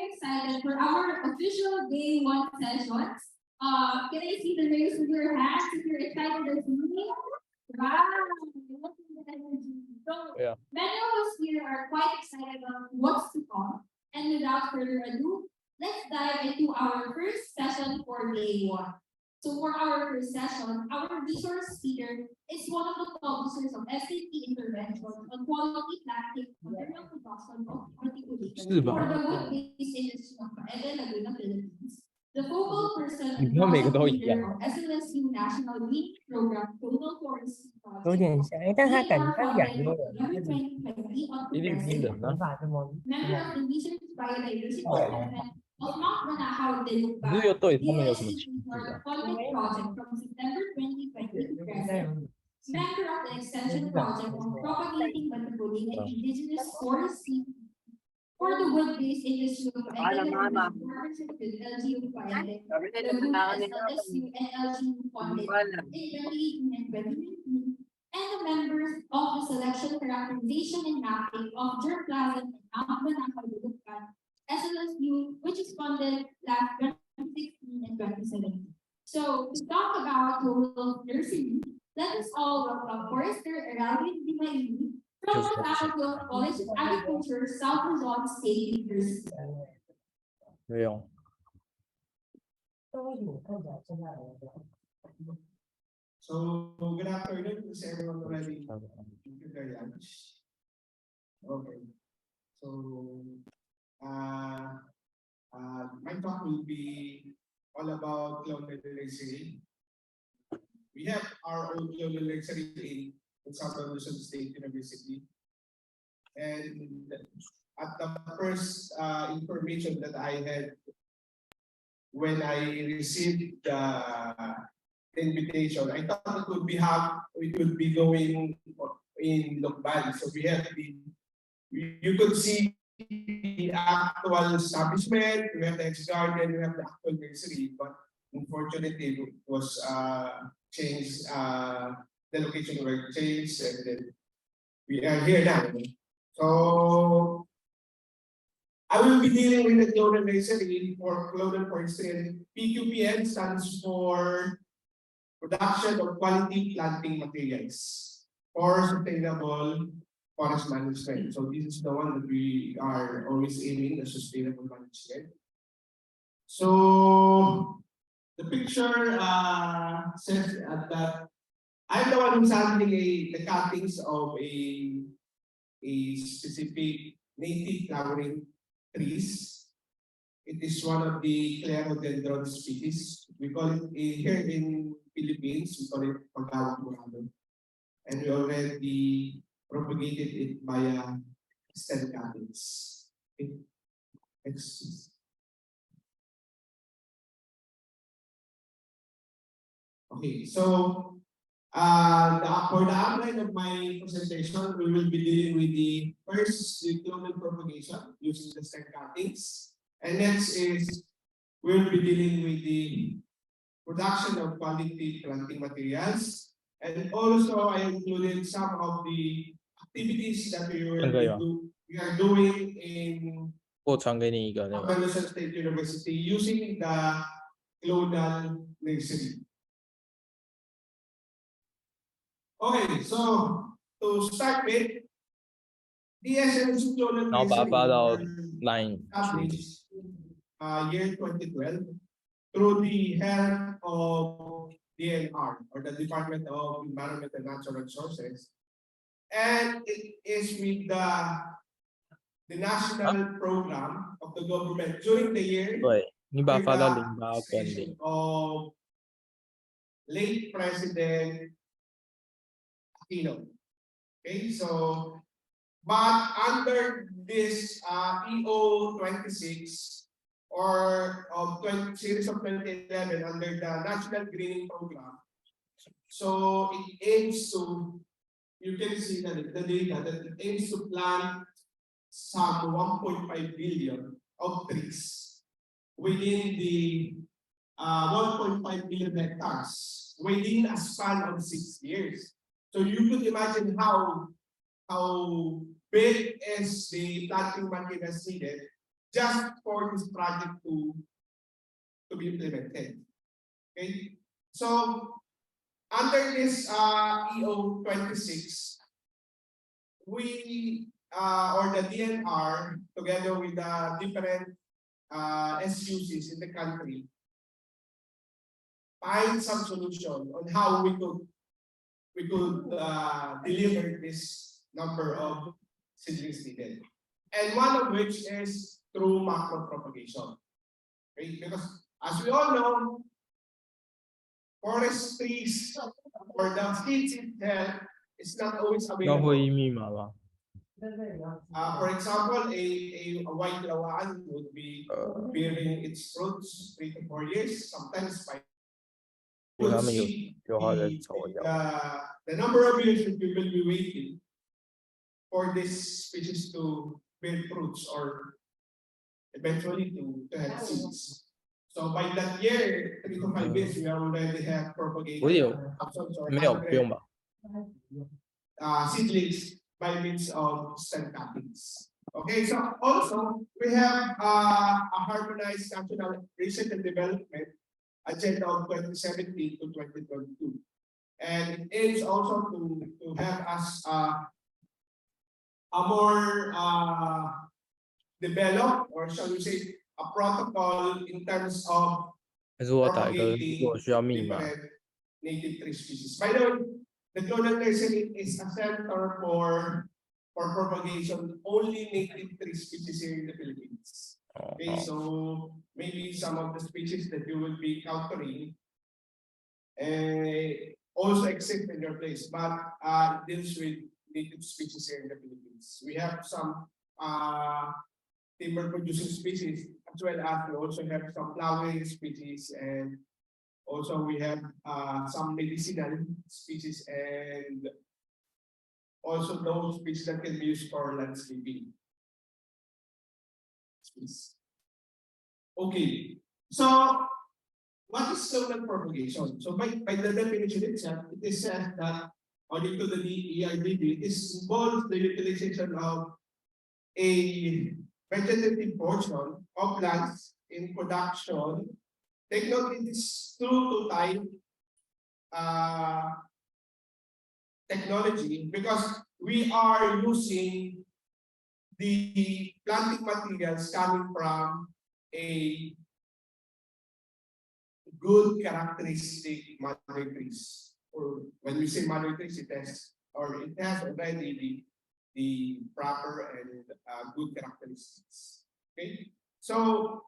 very excited for our official day one sessions. Can I see the raise of your hands if you're excited as me? Wow. So Yeah. many of us here are quite excited about what's to come. And without further ado, let's dive into our first session for day one. So for our first session, our resource speaker is one of the publishers of SAP intervention on quality planting material production of articulation for the wood-based industry of Laguna, Philippines. The focal person and project leader of SLSU National Green Program Clonal Forestry Project. They are funded every 2020 on progressive member of the Research Biodiversity Department of Mount Manahaw, Dilugba, DSCT for Project Project from September 2020 to present. Member of the Extension Project on Propagating Batabuling and Indigenous Forestry for the wood-based industry of partnership with LGU Biotech, Laguna, SLSU, and LGU funded in 2018 and 2019, and the members of the selection, characterization, and mapping of germplasm and Mount Manahaw, SLSU, which is funded last 2016 and 2017. So to talk about global nursery, let us all welcome Forester Eraldwin Dimailig from the Faculty of College of Agriculture, Southern Luzon State University. Yeah. So good afternoon. Is everyone already to their lunch? Okay. So my talk will be all about clonal nursery. We have our own clonal nursery in Southern Luzon State University. And at the first information that I had when I received the invitation, I thought it would be going in Lokban. So we have you could see the actual establishment, we have the ex-garden, we have the actual nursery, but unfortunately it was changed, the location were changed, and then we are here now. So I will be dealing with the clonal nursery for clonal forestry, and PQPM stands for Production of Quality Planting Materials for Sustainable Forest Management. So this is the one that we are always aiming at, sustainable management. So the picture says that I'm the one who's handling the cuttings of a specific native flowering trees. It is one of the Clerodendron species. We call it here in Philippines, we call it Pagawang Murado. And we already propagated it via stem cuttings. Okay. Next. Okay, so for the outline of my presentation, we will be dealing with the clonal propagation using the stem cuttings. And next is we'll be dealing with the production of quality planting materials. And also I included some of the activities that we are doing in Southern Luzon State University using the clonal nursery. Okay, so to start with, the SLSU clonal nursery established year 2012 through the help of DNR, or the Department of Environment and Natural Resources, and it is with the national program of the government during the year of late President Aquino. Okay, so but under this EO 26 or of series of 2011 under the National Greening Program, so it aims to, you can see that the data that it aims to plant some 1.5 billion of trees within the 1.5 billion hectares within a span of 6 years. So you could imagine how big is the planting materials needed just for this project to be implemented. Okay, so under this EO 26, we or the DNR together with the different SUCs in the country find some solution on how we could deliver this number of seedlings needed, and one of which is through macro propagation. Okay? Because as we all know, forest trees or the seeds itself is not always 那 available. 会议密码吗？ For example, a white lawaan would be bearing its fruits 3 to 4 years, sometimes 5. 因为 We'll 他们有 see 有好的草药。 the number of years that we will be waiting for this species to bear fruits or eventually to have seeds. So by that year, 3 to 5 years, we already have propagated 我有 thousands or 没有？不用 hundreds 吧？ seedlings by means of stem cuttings. Okay, so also we have a harmonized national research and development agenda of 2017 to 2022, and it aims also to have us a more developed, or shall we say, a protocol in terms of 还是我打一个，如 propagating 果需要密码， different native tree species. By the way, the Clonal Nursery is a center for propagation only native tree species here in the Philippines. 哦 Okay, 好 so maybe some of the species that you will be encountering also exist in your place, but deals with native species here in the Philippines. We have some timber producing species, as well as we also have some flowering species, and also we have some medicinal species, and also those species that can be used for landscaping. Okay, so what is clonal propagation? So by the definition itself, it is said that according to the ERDB, it involves the utilization of a vegetative portion of plants in production. Take note, it is true to time technology, because we are using the planting materials coming from a good characteristic mother trees. Or when we say mother trees, it has already the proper and good characteristics. Okay, so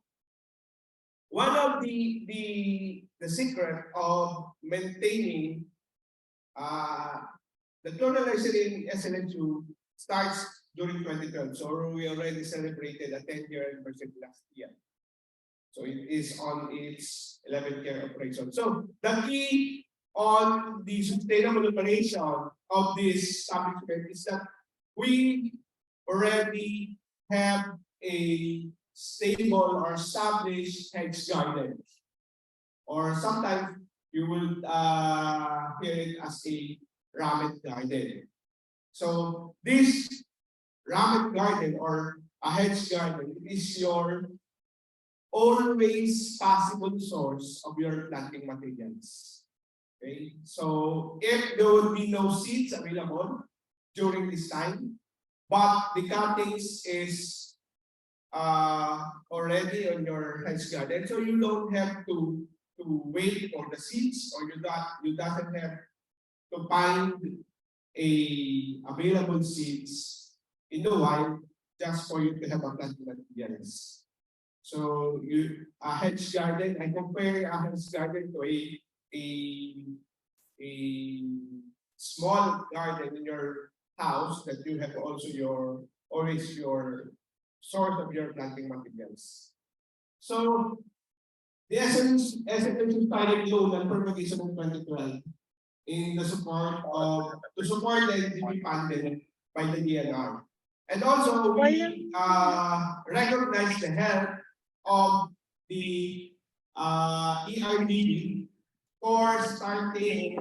one of the secret of maintaining the clonal nursery in SLSU starts during 2012. So we already celebrated a 10-year anniversary last year. So it is on its 11th year operation. So the key on the sustainable operation of this establishment is that we already have a stable or established hedge garden, or sometimes you will hear it as a rabbit garden. So this rabbit garden or a hedge garden is your always possible source of your planting materials. Okay, so if there would be no seeds available during this time, but the cuttings is already on your hedge garden, so you don't have to wait for the seeds, or you doesn't have to find a available seeds in the wild just for you to have a planting materials. So a hedge garden, I compare a hedge garden to a small garden in your house that you have also always your source of your planting materials. So the SLSU started clonal propagation in 2012 in the support to support the NDP funded by the DNR. And also we recognize the help of the ERDB for starting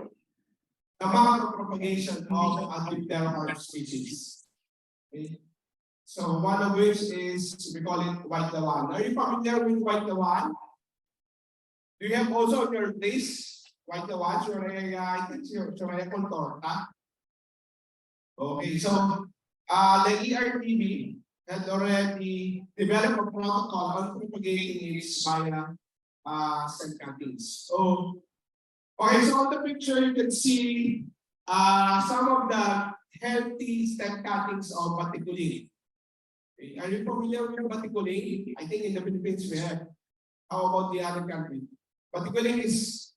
the macro propagation of undeclared species. Okay. So one of which is, we call it white lawan. Are you familiar with white lawan? Do you have also in your place white lawan? I think your contorta. Okay, so the ERTB had already developed a protocol on propagating it via stem cuttings. So, okay, so on the picture you can see some of the healthy stem cuttings of Batikuling. Okay, are you familiar with Batikuling? I think in the Philippines we have. How about the other country? Batikuling is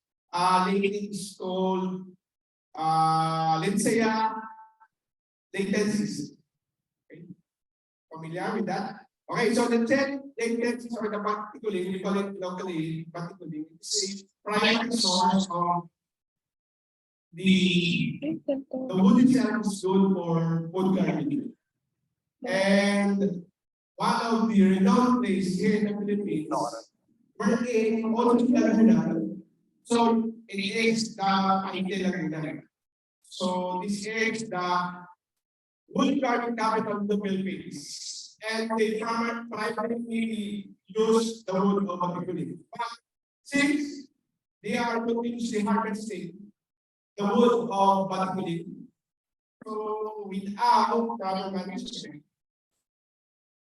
native is called Linsea latencies. Okay. Familiar with that? Okay, so the 10 latencies or the Batikuling, we call it locally Batikuling, is a primary source of the wood itself is good for wood carving. And one of the renowned places here in the Philippines, wherein also in Laguna, so it is the Paite Laguna. So this is the wood carving capital of the Philippines. And they primarily use the wood of Batikuling. But since they are continuously harvesting the wood of Batikuling, so without proper management,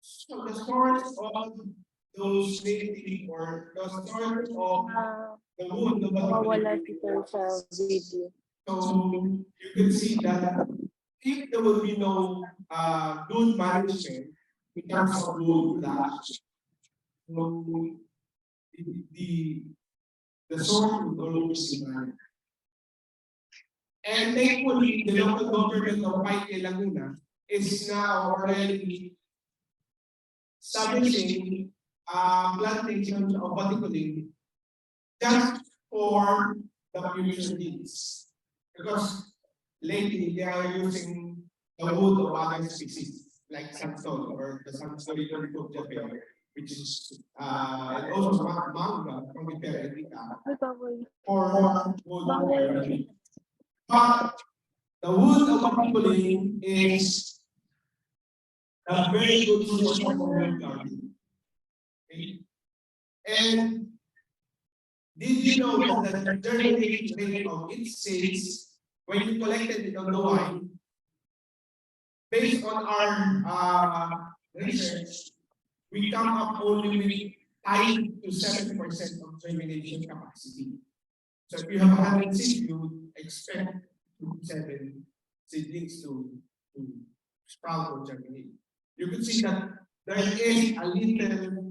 so the source of those native or the source of the wood of Mawala Batikuling, si Sir sa video. so you can see that if there will be no good management in terms of wood production, so the, the source would always be managed. And thankfully, the local government of Paite Laguna is now already establishing plantations of Batikuling just for the future needs. Because lately they are using the wood of other species, like sandstone or the sandstone of Japan, which is and also manga from the Perica Ay, bawal. for wood Bawal. carving. But the wood of Batikuling is a very good source of wood carving. Okay? And did you know that the germination rate of its seeds, when you collected it on the vine, based on our research, we come up only with 5 to 7% of germination capacity. So if you have 100 seeds, you would expect 7 seedlings to sprout or germinate. You could see that there is a little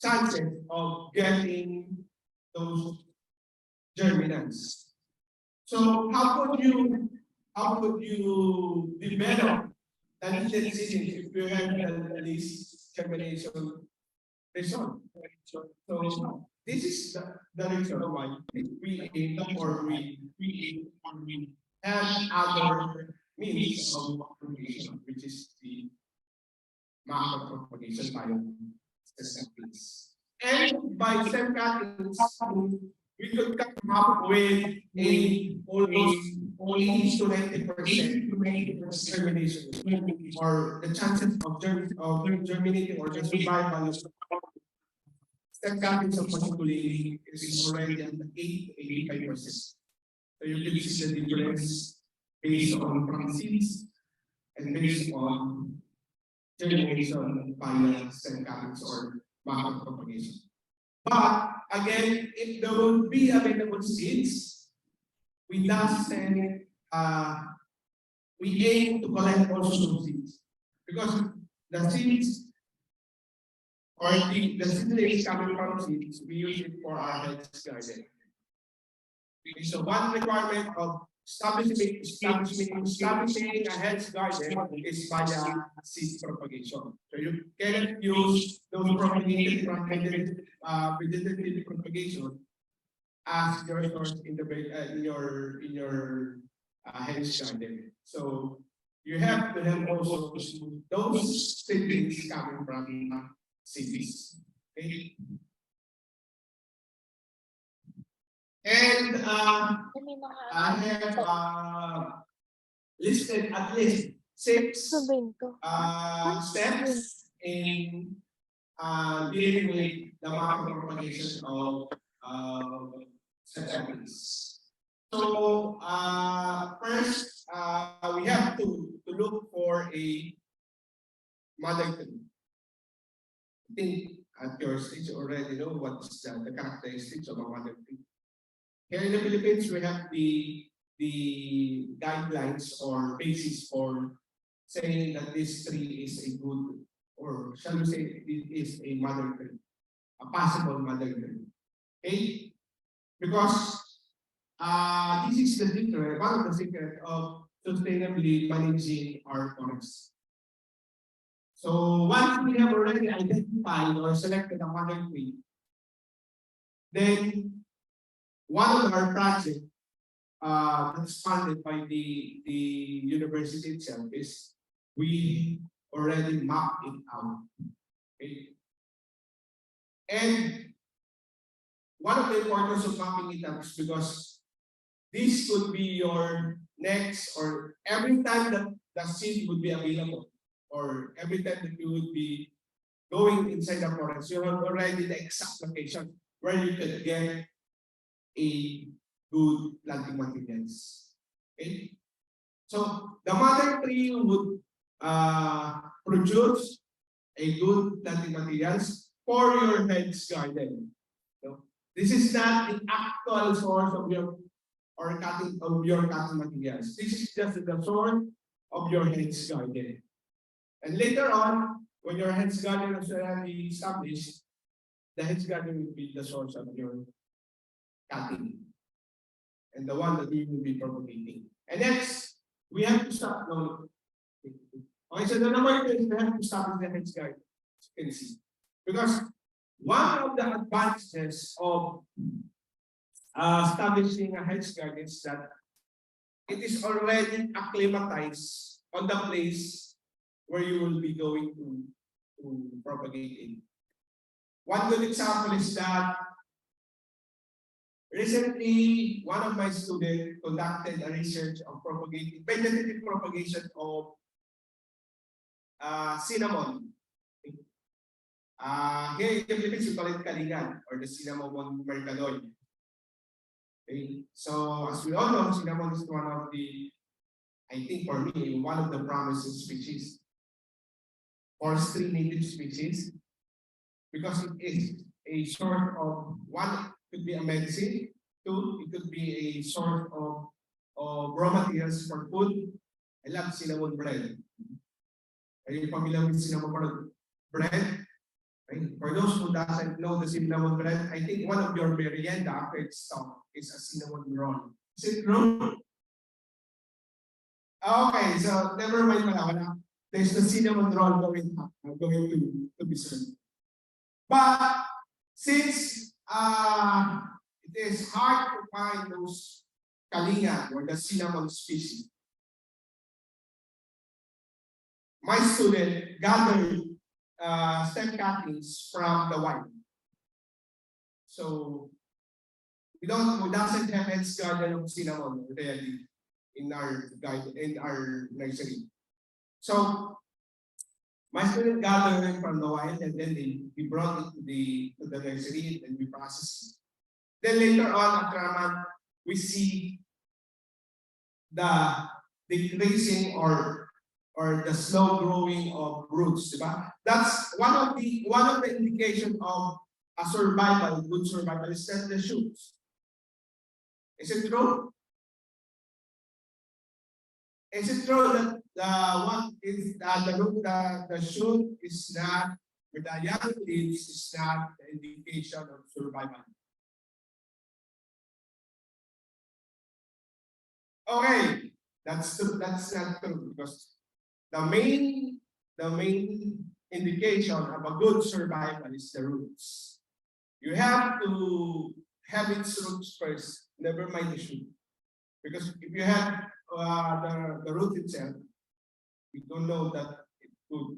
chances of getting those germinants. So how could you develop the needed seedlings if you have the least germination result? So this is the reason why we aim or we have other means of propagation, which is the macro-propagation by stem cuttings. And by stem cuttings, we could come up with a almost 80 to 90% germination, or the chances of germinating or the survival of stem cuttings of Batikuling is already at 8 to 85%. So you can see the difference based on from seeds and based on germination via stem cuttings or macro propagation. But again, if there will be available seeds, we doesn't we aim to collect also those seeds, because the seeds or the seedlings coming from seeds, we use it for our hedge garden. So one requirement of establishing a hedge garden is via seed propagation. So you cannot use those propagated vegetative propagation as your source in the in your hedge garden. So you have to have also those seedlings coming from seeds. Okay. And I have listed at least six Sabihin ko. steps in dealing with the macropropagation of saplings. So first, we have to look for a mother tree. I think at your stage you already know what is the characteristics of a mother tree. Here in the Philippines, we have the guidelines or basis for saying that this tree is a good, or shall we say it is a mother tree, a possible mother tree. Okay? Because this is the secret, one of the secret of sustainably managing our forests. So once we have already identified or selected a mother tree, then one of our projects that's funded by the university itself is we already mapped it out. Okay? And one of the importance of mapping it out is because this could be your next, or every time that the seed would be available, or every time that you would be going inside the forest, you have already the exact location where you could get a good planting materials. Okay? So the mother tree would produce a good planting materials for your hedge garden. So this is not the actual source of your cutting materials. This is just the source of your hedge garden. And later on, when your hedge garden is already established, the hedge garden will be the source of your cutting, and the one that we will be propagating. And next, we have to stop. No. Okay, so the number two is we have to stop with the hedge garden, as you can see. Because one of the advantages of establishing a hedge garden is that it is already acclimatized on the place where you will be going to propagate in. One good example is that recently, one of my students conducted a research on vegetative propagation of cinnamon. Here in the Philippines, we call it kalingan, or the cinnamon mercadol. Okay. So, as we all know, cinnamon is one of the, I think for me, one of the promising species, forestry native species, because it is a sort of, one, it could be a medicine, two, it could be a sort of raw materials for food. I love cinnamon bread. Are you familiar with cinnamon bread? Right? For those who doesn't know the cinnamon bread, I think one of your merienda after it's stopped is a cinnamon roll. Is it roll? Okay, so never mind wala. There's the cinnamon roll going to be served. But since it is hard to find those kalinga or the cinnamon species, my student gathered stem cuttings from the wild. So we doesn't have hedge garden of cinnamon really in our nursery. So my student gathered it from the wild, and then we brought it to the nursery, and we processed it. Then later on, after a month, we see the decreasing or the slow growing of roots, diba? That's one of the indication of a survival, good survival, is that the shoots. Is it true? Is it true that the shoot is not, with the young leaves, is not the indication of survival? Okay, that's true. That's not true, because the main indication of a good survival is the roots. You have to have its roots first, never mind the shoot. Because if you have the root itself, we don't know that it could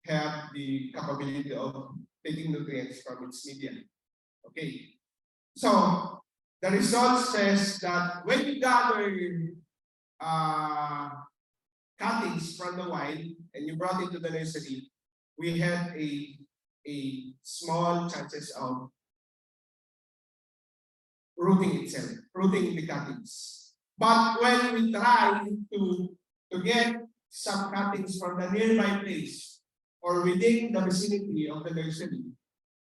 have the capability of taking nutrients from its media. Okay. So the result says that when you gather cuttings from the wild and you brought it to the nursery, we had a small chances of rooting itself, rooting the cuttings. But when we try to get some cuttings from the nearby place or within the vicinity of the nursery,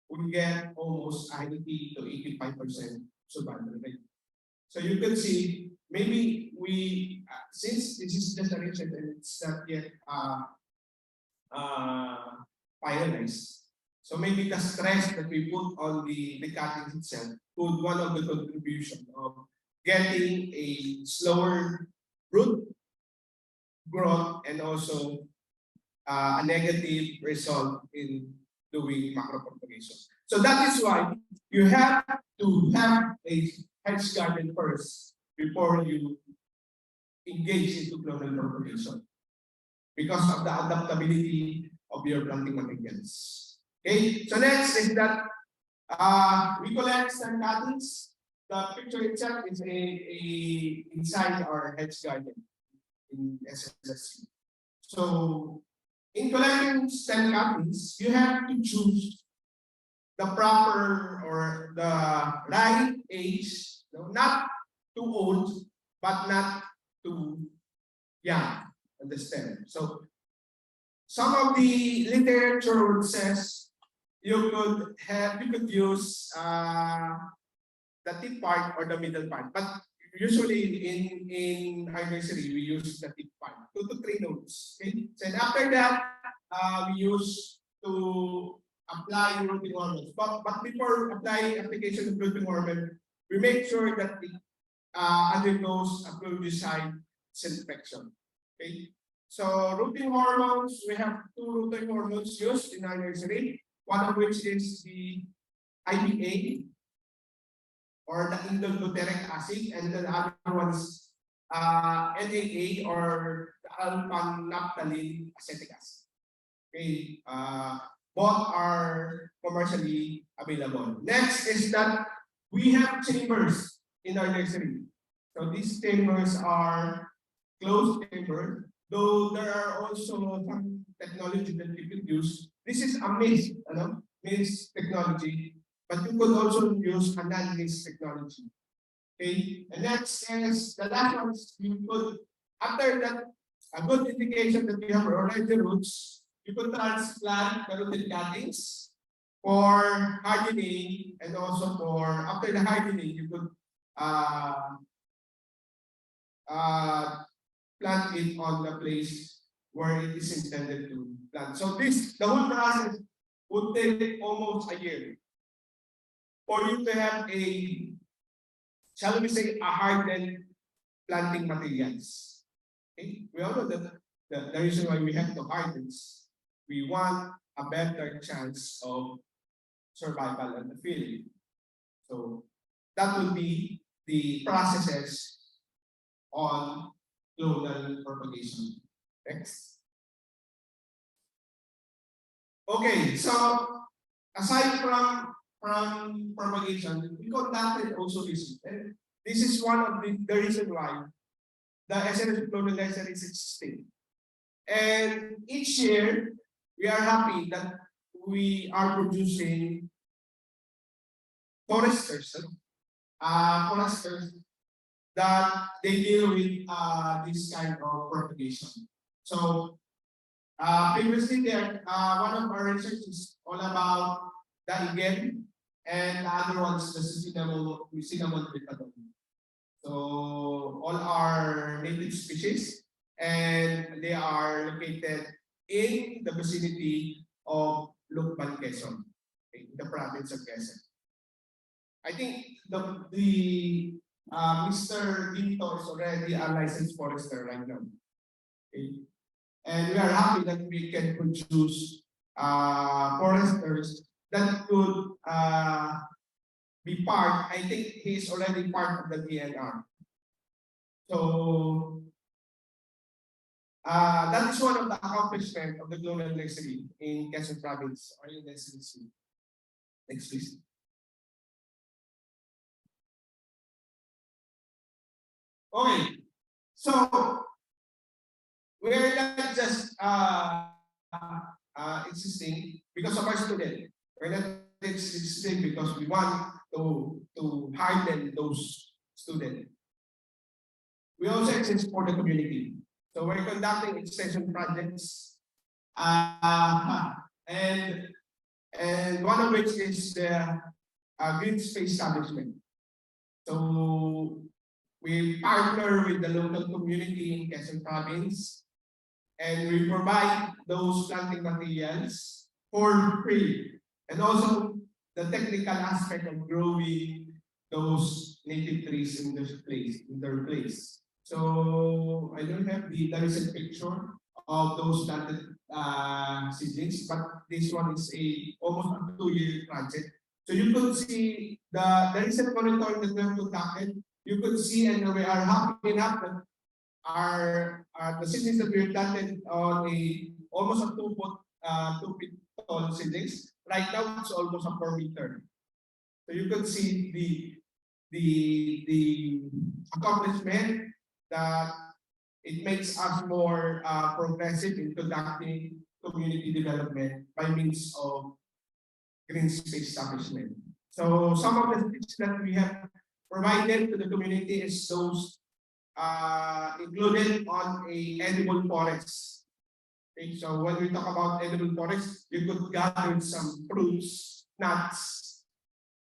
we get almost 90 to 85% survival rate. So you can see, maybe we, since this is just a research and it's not yet finalized, so maybe the stress that we put on the cutting itself could one of the contribution of getting a slower root growth and also a negative result in doing macropropagation. So that is why you have to have a hedge garden first before you engage into clonal propagation because of the adaptability of your planting materials. Okay, so next is that we collect some cuttings. The picture itself is a inside our hedge garden in SLSU. So in collecting stem cuttings, you have to choose the proper or the right age, not too old, but not too young on the stem. So some of the literature says you could use the tip part or the middle part, but usually in our nursery we use the tip part, 2 to 3 nodes. Okay, so and after that we use to apply rooting hormones. But before applying application of rooting hormone, we make sure that it undergoes a fungicide disinfection. Okay, so rooting hormones, we have 2 rooting hormones used in our nursery. One of which is the IPA or the indole-butyric acid, and the other one is NAA or the alpha-naphthalene acetic acid. Okay, both are commercially available. Next is that we have chambers in our nursery. So these chambers are closed chamber, though there are also some technology that you could use. This is a mist technology, but you could also use a non-mist technology. Okay, and next is the last one. You could, after that, a good indication that you have already roots, you could transplant the rooted cuttings for hardening, and also for after the hardening, you could plant it on the place where it is intended to plant. So the whole process would take almost a year for you to have a, shall we say, a hardened planting materials. Okay? We all know that the reason why we have to harden is we want a better chance of survival in the field. So that would be the processes on clonal propagation. Next. Okay, so aside from propagation, we conducted also research. And this is one of the reason why the SLSU clonal nursery is existing. And each year, we are happy that we are producing foresters that they deal with this kind of propagation. So previously there, one of our research is all about the igen, and the other one is the cinnamon picadon. So all are native species, and they are located in the vicinity of Lukban, Quezon, in the province of Quezon. I think the Mr. Dito is already a licensed forester right now. Okay. And we are happy that we can produce foresters that could be part. I think he is already part of the DNR. So that is one of the accomplishments of the Clonal Nursery in Quezon Province or in the SLSU. Next, please. Okay, so we are not just existing because of our student. We're not existing because we want to harden those students. We also exist for the community. So we're conducting extension projects, and one of which is the green space establishment. So we partner with the local community in Quezon Province, and we provide those planting materials for free, and also the technical aspect of growing those native trees in their place. So I don't have the recent picture of those planted seedlings, but this one is almost a 2-year project. So you could see the recent monitoring that we have conducted. You could see, and we are happy enough that the seedlings that we planted on almost a 2 feet tall seedlings. Right now it's almost a 4 meter. So you could see the accomplishment that it makes us more progressive in conducting community development by means of green space establishment. So some of the things that we have provided to the community is those included on a edible forest. Okay, so when we talk about edible forest, you could gather some fruits, nuts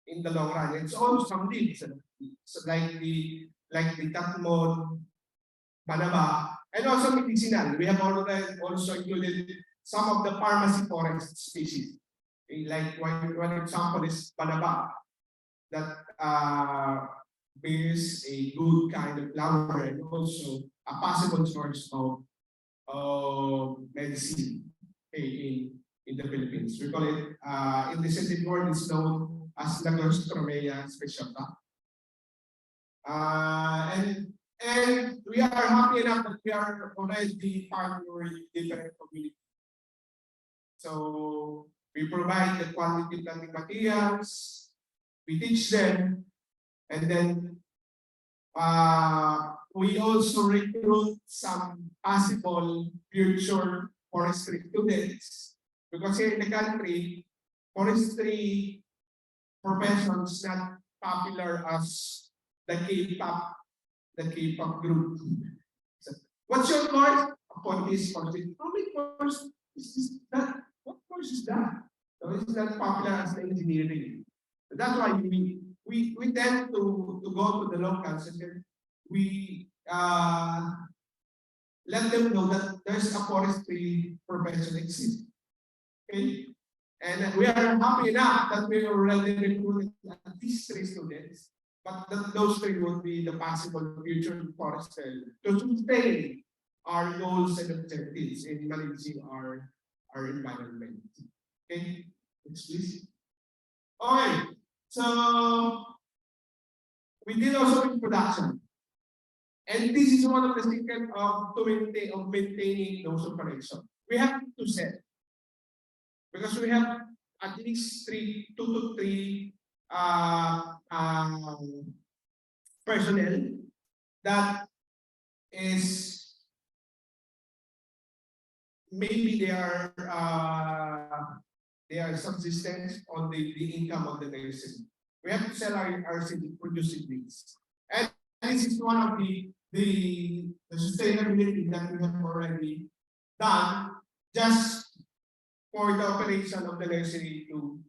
in the long run. It's also some leaves, so like the tatmon, banaba, and also medicinal. We have already also included some of the pharmacy forest species. Okay, like one example is banaba that bears a good kind of flower and also a possible source of medicine, okay, in the Philippines. We call it in the scientific word is known as Lagostromea speciata. And we are happy enough that we are already partnering with different communities. So we provide the quality planting materials, we teach them, and then we also recruit some possible future forestry students, because here in the country, forestry profession is not popular as the K-pop group. So, what's your course? Upon this forestry. How many course is that? What course is that? So it's not popular as the engineering. So that's why we tend to go to the locals and then we let them know that there's a forestry profession exists. Okay? And we are happy enough that we already recruited at least 3 students, but that those 3 would be the possible future foresters to sustain our goals and objectives in managing our environment. Okay, next please. Okay, so we did also in production. And this is one of the secrets of maintaining those operations. We have to set, because we have at least 2 to 3 personnel that is maybe they are subsistence on the income of the nation. We have to sell our producing things, and this is one of the sustainability that we have already done just for the operation of the nursery to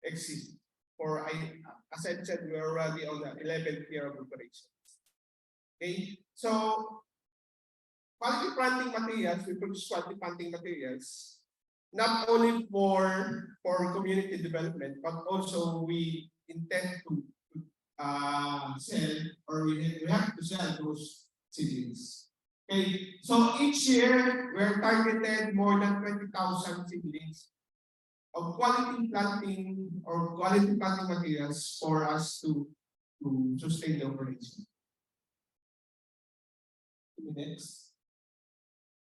exist. For as I said, we are already on the 11th year of operations. Okay, so quality planting materials, we produce quality planting materials not only for community development, but also we intend to sell, or we have to sell those seedlings. Okay, so each year we're targeted more than 20,000 seedlings of quality planting or quality planting materials for us to sustain the operation. 2 minutes.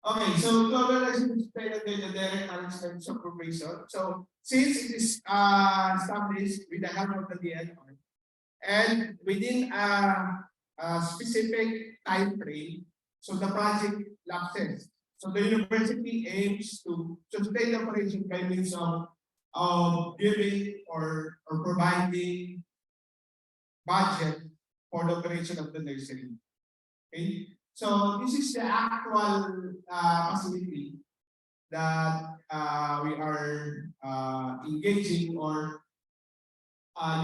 Okay, so to organize and sustain the direct management supervision. So since it is established with the help of the DNR and within a specific time frame, so the project lapses. So the university aims to sustain the operation by means of giving or providing budget for the operation of the nursery. Okay? So this is the actual facility that we are engaging or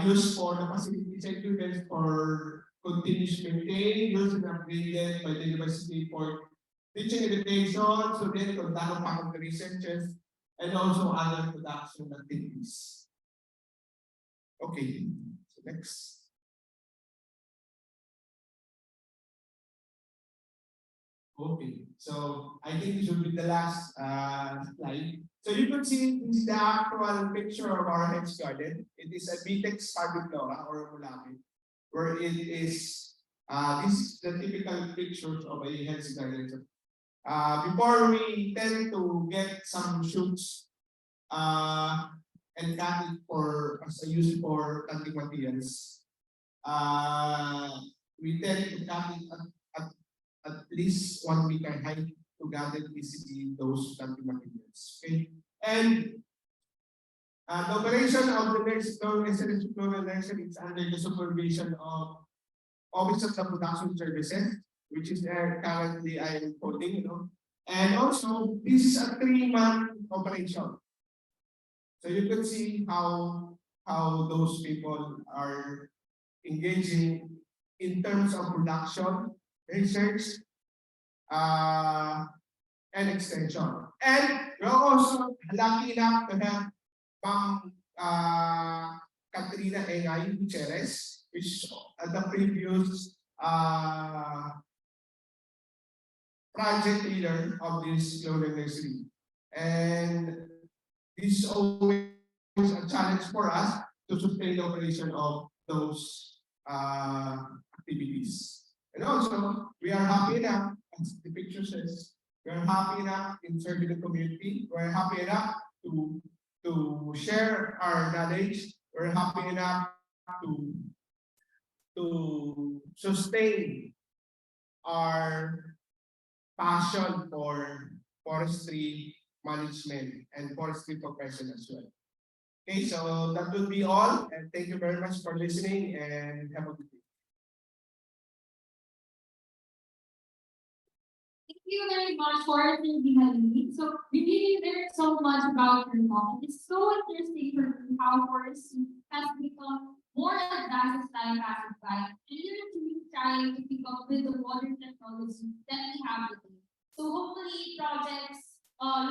used for the facilities and equipment for continuous maintained, used and upgraded by the university for teaching education, so then conduct of faculty researches, and also other production activities. Okay, so next. Okay, so I think this will be the last slide. So you can see this is the actual picture of our hedge garden. It is a BTEC Spardiflora or Mulaki, where it is, this is the typical pictures of a hedge garden. Before we tend to get some shoots and cut it for as a use for cutting materials, we tend to cut it at least 1 meter height to gather easily those cutting materials. Okay, and the operation of the SLSU Clonal Nursery is under the supervision of Office of the Production Services, which is currently I am holding, and also this is a 3-month operation. So you can see how those people are engaging in terms of production, research, and extension. And we're also lucky enough to have Ma'am Katrina Engay Gutierrez, which is the previous project leader of this Clonal Nursery. And this is always a challenge for us to sustain the operation of those activities. And also, we are happy enough, as the picture says, we are happy enough in serving the community. We are happy enough to share our knowledge. We're happy enough to sustain our passion for forestry management and forestry profession as well. Okay, so that will be all, and thank you very much for listening and have a good day. Thank you very much for Dimailig. So we really learned so much about your mom. It's so interesting for me how forestry has become more advanced as time passes by, and you're truly trying to keep up with the modern technology that we have today. So hopefully projects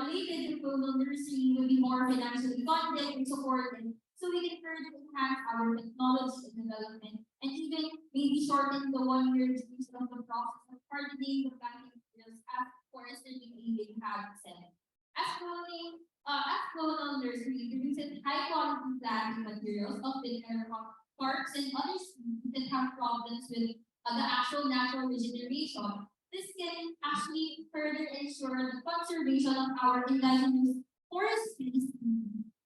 related to Clonal Nursery will be more financially funded and supported, so we can further enhance our technology and development, and even maybe shorten the 1 year duration of the process of hardening the planting materials as Forester Dimailig had said. As Clonal Nursery produces high quality planting materials of different parks and other species that have problems with the actual natural regeneration. This can actually further ensure the conservation of our indigenous forest species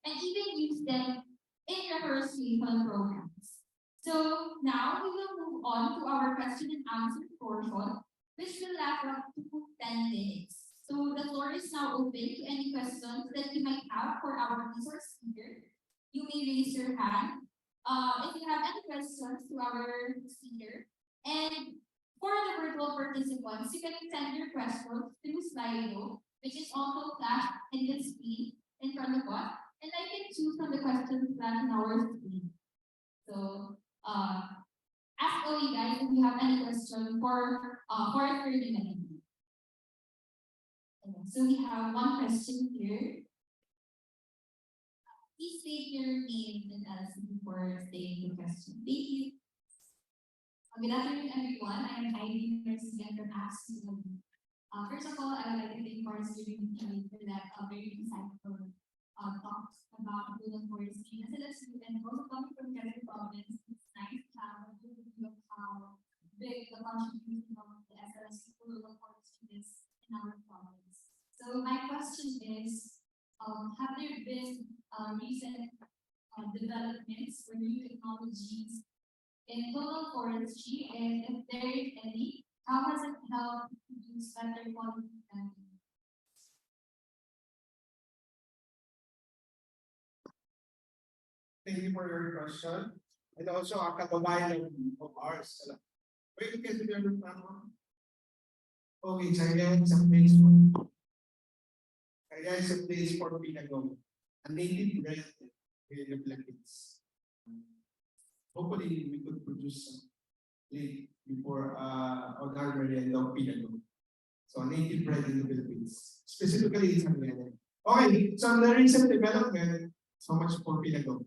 and even use them in reforestation programs. So now we will move on to our question and answer portion, which will last up to 10 minutes. So the floor is now open to any questions that you might have for our resource speaker. You may raise your hand if you have any questions to our speaker. And for the virtual participants, you can send your questions through Slido, which is also flashed in the screen in front of us, and I can choose from the questions flashed in our screen. So, ask away, guys, if you have any question for 30 minutes. Okay, so we have one question here. Please state your name and LC before stating the question. Thank you. Good afternoon, everyone. I am Heidi Garcia from APRM. First of all, I would like to thank Forest Dimailig for that very insightful talks about rural forestry in SLSU, and also coming from Quezon Province. It's nice to have a overview of how big the contribution of the SLSU rural forestry is in our province. So my question is, have there been recent developments or new technologies in total forestry, and if there is any, how has it helped produce better quality planting? Thank you for your question. And also, ang kababayan of ours. Wait, you can do your platform. Okay, China is a place for China is a place for Pinagong, a native resident here in the Philippines. Hopefully, we could produce some late before on our merienda of Pinagong. So, a native bred in the Philippines, specifically in San Miguel. Okay, so the recent development, so much for Pinagong.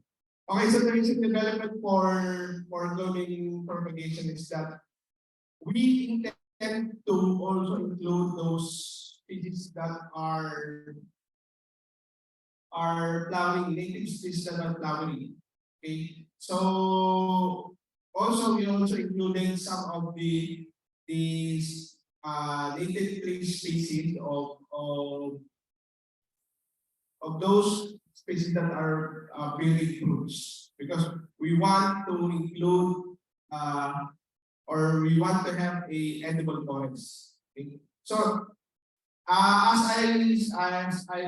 Okay, so the recent development for cloning propagation is that we intend to also include those species that are flowering, native species that are flowering. Okay, so also we also included some of these native tree species of those species that are bearing fruits, because we want to include or we want to have a edible forest. Okay? So as I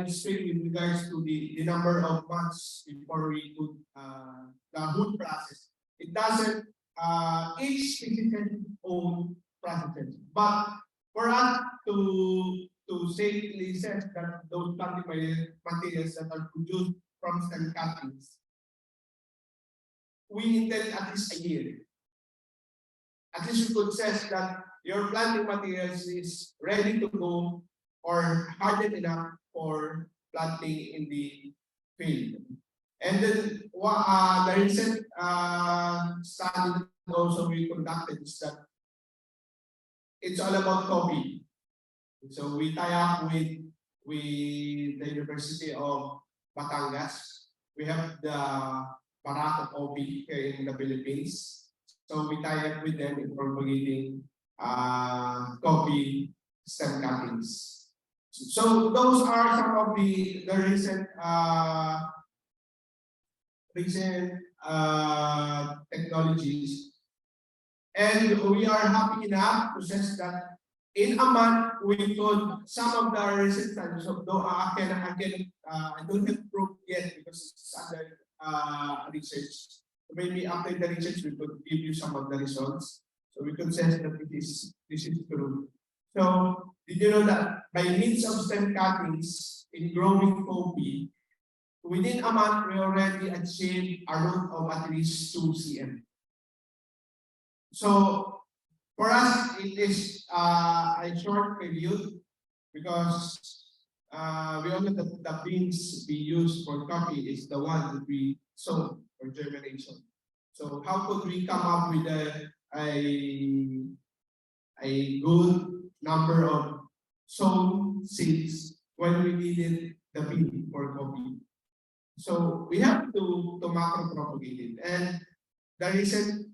speak with regards to the number of months before we put the wood process, it doesn't each species has its own processes. But for us to safely say that those planting materials that are produced from stem cuttings, we intend at least a year. At least you could say that your planting materials is ready to go or hardened enough for planting in the field. And then the recent study also we conducted is that it's all about coffee. So we tie up with the University of Batangas. We have the Barako coffee here in the Philippines. So we tie up with them in propagating coffee stem cuttings. So those are some of the recent technologies, and we are happy enough to say that in a month we could some of the recent studies. So though I don't have proof yet because it's under research. Maybe after the research we could give you some of the results. So we could say that this is true. So did you know that by means of stem cuttings in growing coffee, within a month we already achieved a root of at least 2 cm. So for us it is a short period because we all know that the beans we use for coffee is the one that we sow for germination. So how could we come up with a good number of sown seeds when we needed the bean for coffee? So we have to macro propagate it. And the recent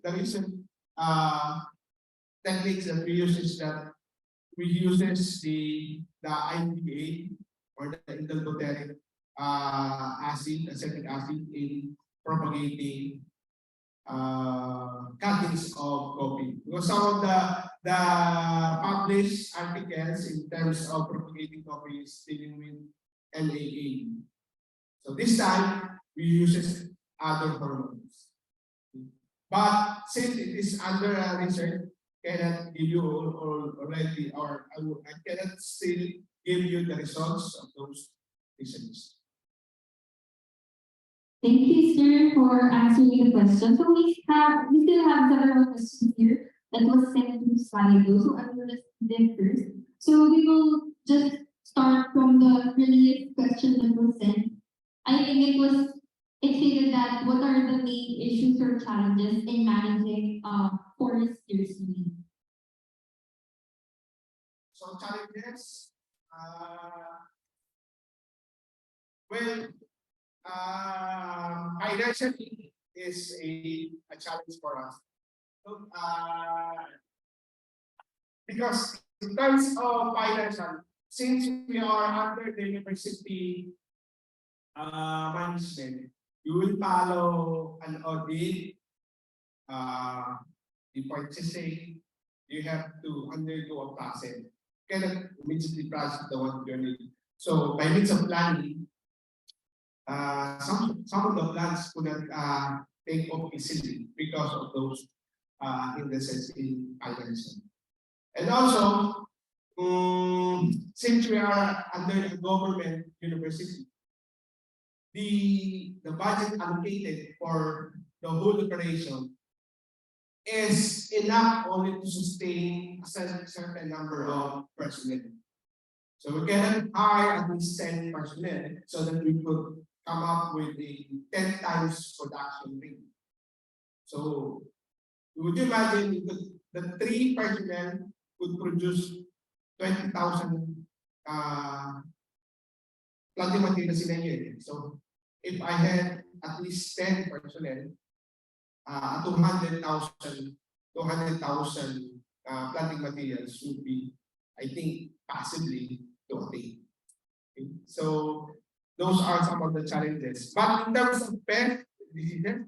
techniques that we use is that we use the IPA or the indolgoteric acid, acetic acid in propagating cuttings of coffee. Because some of the published articles in terms of propagating coffee is dealing with LAA. So this time we use other hormones. But since it is under research, cannot give you already, or I cannot still give you the results of those research. Thank you, sir, for answering the question. So we still have several questions here that was sent to Slido. So I will just them first. So we will just start from the earliest question that was sent. I think it stated that what are the main issues or challenges in managing forest scarcity? So challenges, well, financially is a challenge for us. So, because in terms of financial, since we are under the university management, you will follow an audit, the purchasing, you have to undergo a process. You cannot immediately process the one you're needing. So by means of planning, some of the plants couldn't take off easily because of those hindrances in financing. And also, since we are under a government university, the budget allocated for the whole operation is enough only to sustain a certain number of personnel. So we cannot hire at least 10 personnel so that we could come up with a 10 times production rate. So would you imagine the 3 personnel could produce 20,000 planting materials in a year. So if I had at least 10 personnel, 200,000 planting materials would be, I think, possibly to attain. Okay. So those are some of the challenges. But in terms of pest diseases,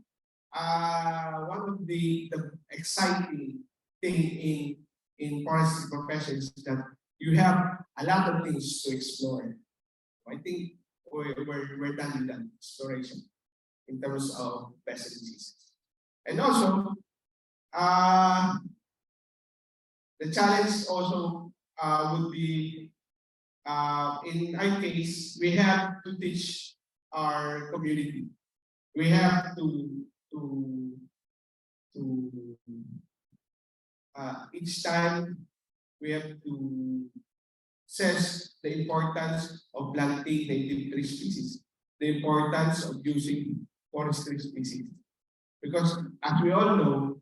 one of the exciting thing in forestry profession is that you have a lot of things to explore. I think we're done with that exploration in terms of pest diseases. And also, the challenge also would be, in our case, we have to teach our community. We have to each time we have to stress the importance of planting native tree species, the importance of using forestry species. Because as we all know,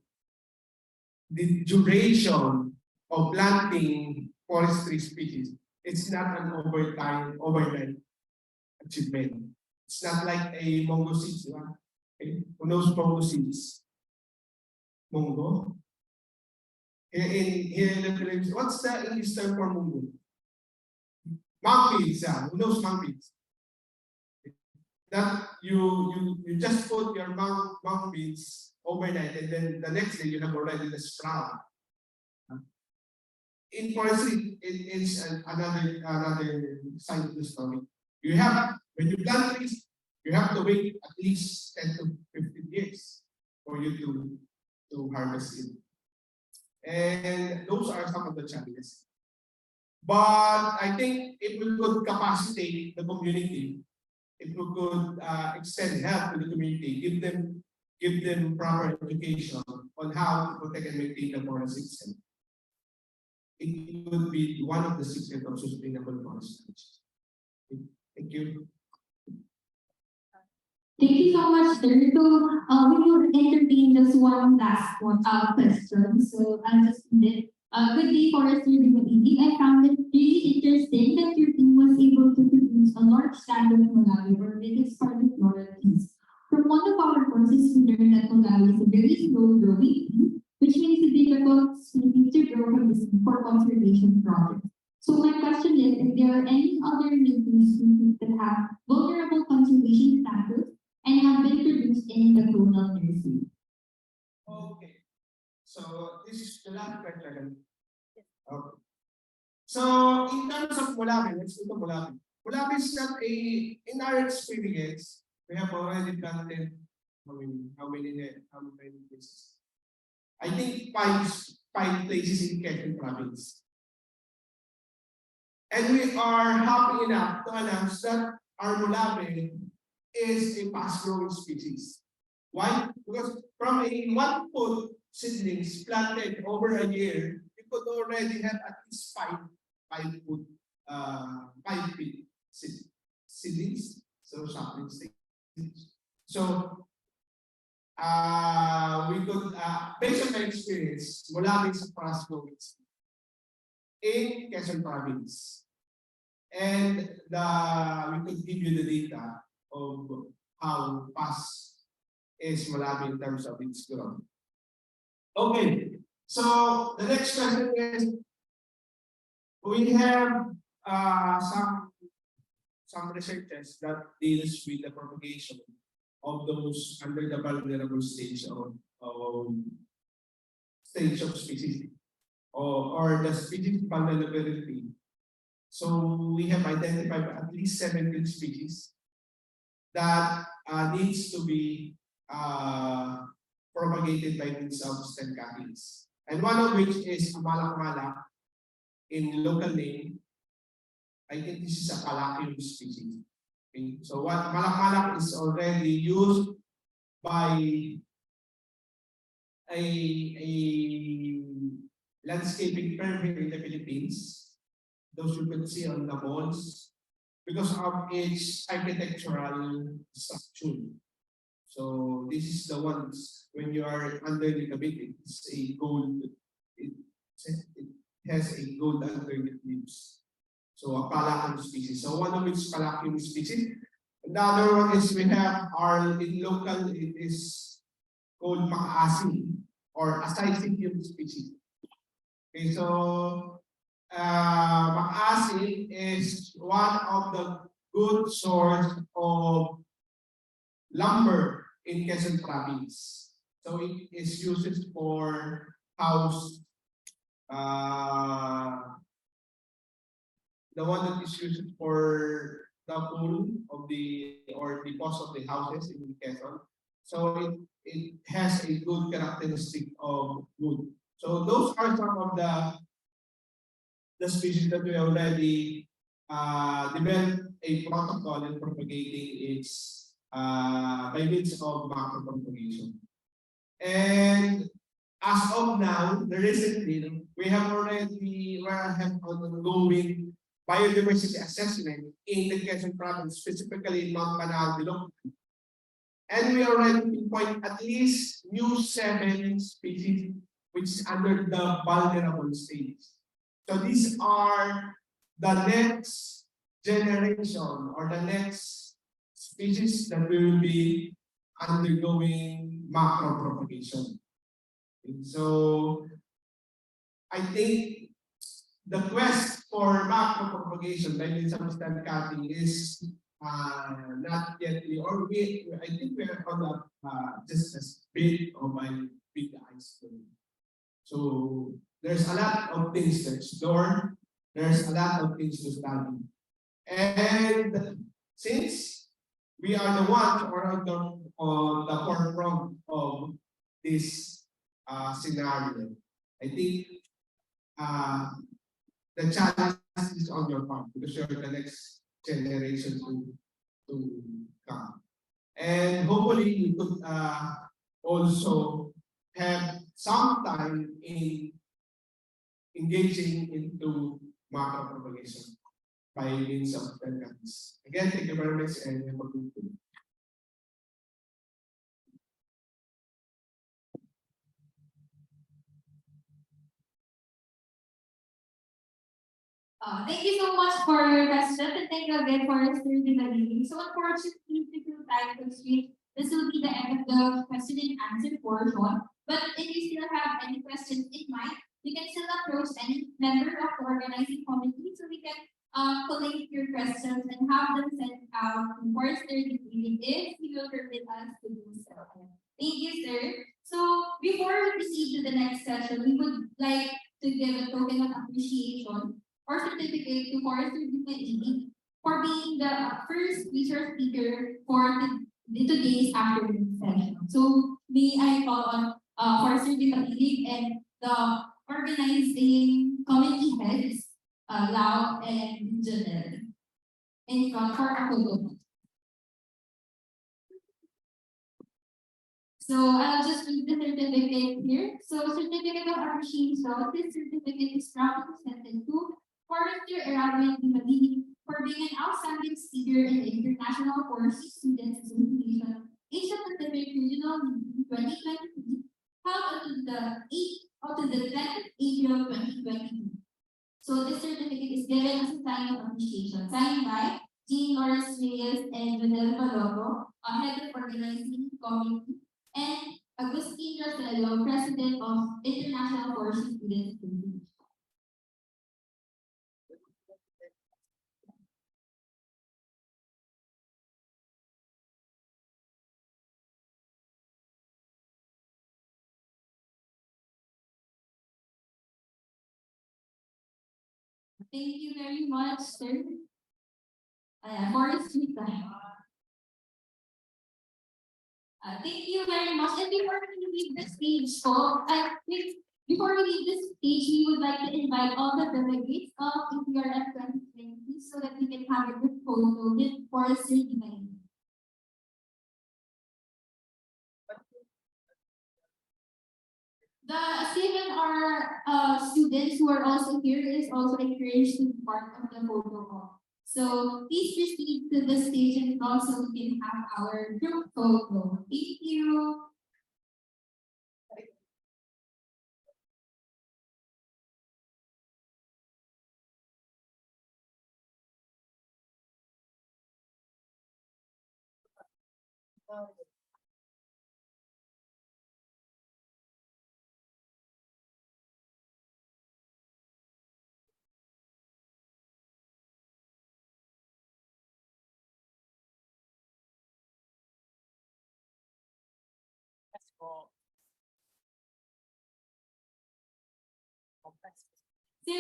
the duration of planting forestry species, it's not an overnight achievement. It's not like a mango seeds. Okay? Who knows mango seeds? Mango? Here in the Philippines, what's the English term for mango? Mangbeans, yeah. Who knows mangbeans? That you just put your mung beans overnight, and then the next day you have already the sprout. In forestry, it's another side of the story. You have, when you plant trees, you have to wait at least 10 to 15 years for you to harvest it. And those are some of the challenges. But I think if we could capacitate the community, if we could extend help to the community, give them proper education on how to protect and maintain the forest system, it would be one of the secrets of sustainable forest management. Thank you. Thank you so much, sir. So, we will entertain just one last question. So, I'll just read it. Good day, Forester Dimailig. I found it really interesting that your team was able to produce a large stand of Malawi, or biggest part of floral trees. From one of our courses, we learned that Malawi is a very slow growing tree, which makes it difficult to grow from this for conservation projects. So my question is, if there are any other native species that have vulnerable conservation status and have been produced in the Clonal nursery. Okay. So this is the last question. Okay. So in terms of Malawi, let's look at Malawi. Malawi is not in our experience, we have already planted how many places? I think five places in Quezon province. And we are happy enough to announce that our Malawi is a fast-growing species. Why? Because from a 1 foot seedlings planted over a year, you could already have at least 5 feet seedlings, so saplings. So we could, based on my experience, Malawi is a fast-growing in Quezon province, and we could give you the data of how fast is Malawi in terms of its growth. Okay, so the next question is, we have some researchers that deals with the propagation of those under the vulnerable stage of species or the species vulnerability. So we have identified at least 17 species that needs to be propagated by means of stem cuttings. And one of which is a malak-malak in local name. I think this is a Palacium species. Okay? So what malak-malak is already used by a landscaping firm here in the Philippines. Those you can see on the walls because of its architectural structure. So this is the ones when you are underneath the bit, it's a gold. It, it has a gold underneath leaves. So a Palacium species. So one of which Palacium species. The other one is we have our in local. It is called Macaasim or Asaicinium species. Okay, so Macaasim is one of the good source of lumber in Quezon Province. So it is used for house, the one that is used for the pool of the or the cost of the houses in Quezon. So it has a good characteristic of wood. So those are some of the species that we already developed a protocol in propagating its by means of macro propagation. And as of now, the recently, we have ongoing biodiversity assessment in the Quezon province, specifically in Mount Panal, and we already pinpoint at least new 7 species which is under the vulnerable stage. So these are the next generation or the next species that we will be undergoing macro propagation. And so I think the quest for macro propagation by means of stem cutting is not yet, or I think we're on the just as big of a big iceberg. So there's a lot of things to explore. There's a lot of things to study. And since we are the ones or on the forefront of this scenario, I think the challenge is on your part because you're the next generation to come. And hopefully you could also have some time in engaging into macro propagation by means of stem cuttings. Again, thank you very much and have a good day. Thank you so much for your question and thank you again for serving the meeting. So unfortunately, due to time constraint, this will be the end of the question and answer portion. But if you still have any questions in mind, you can still approach any member of the organizing committee so we can collect your questions and have them sent out to Forester meeting if you will permit us to do so. Thank you, sir. So before we proceed to the next session, we would like to give a token of appreciation or certificate to Forester Dimailig for being the first research speaker for today's afternoon session. So may I call on Forester Dimailig and the organizing committee heads, Lau and Janelle, in front for a photo. So I'll just read the certificate here. So certificate of appreciation. This certificate is proudly presented to Forester Eraldwin Dimailig for being an outstanding speaker in the International Forestry Students Association Asia Pacific Regional Meeting 2023, held on the 10th April 2022. So this certificate is given as a sign of appreciation, signed by Jean Loris Reyes and Janelle Baloto, head of organizing committee, and Agustin Rosello, president of International Forestry Students Association. Thank you very much, sir. Forestry time. Thank you very much. And before we leave the stage, before we leave the stage, we would like to invite all the delegates of APRM 2020 so that we can have a good photo with Forest Dimailig. The CMR students who are also here is also encouraged to be part of the photo call. So please proceed to the stage and also we can have our group photo. Thank you. Sir.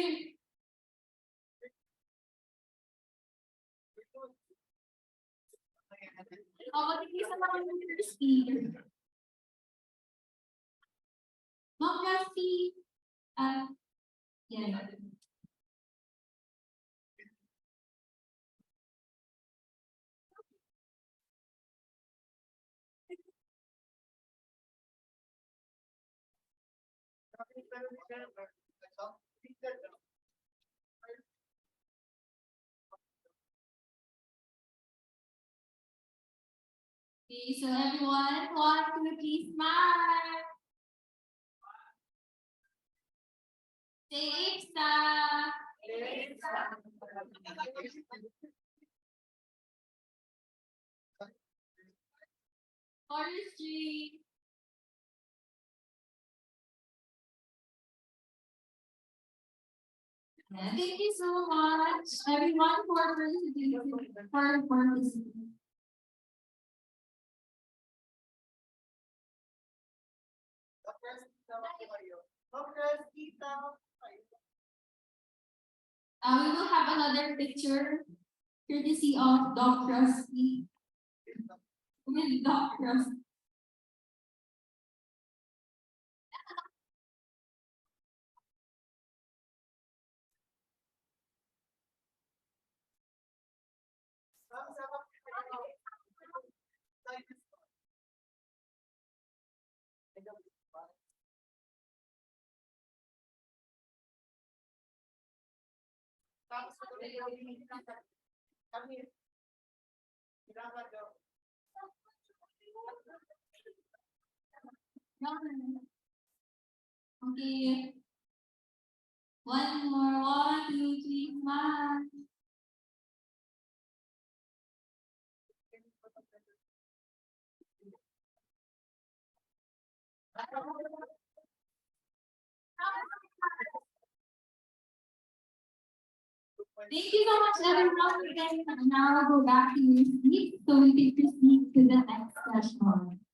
Thank you sa mga university. Ma'am Rusty, yeah. Okay, so everyone, 1, 2, 3, smile. Say extra. Forestry. Yeah, thank you so much, everyone, for participating. We will have another picture courtesy of Doc Rusty with Doc Rusty. Okay. One more, 1, 2, 3, smile. Thank you so much, everyone. We can now go back to your seats so we can proceed to the next session.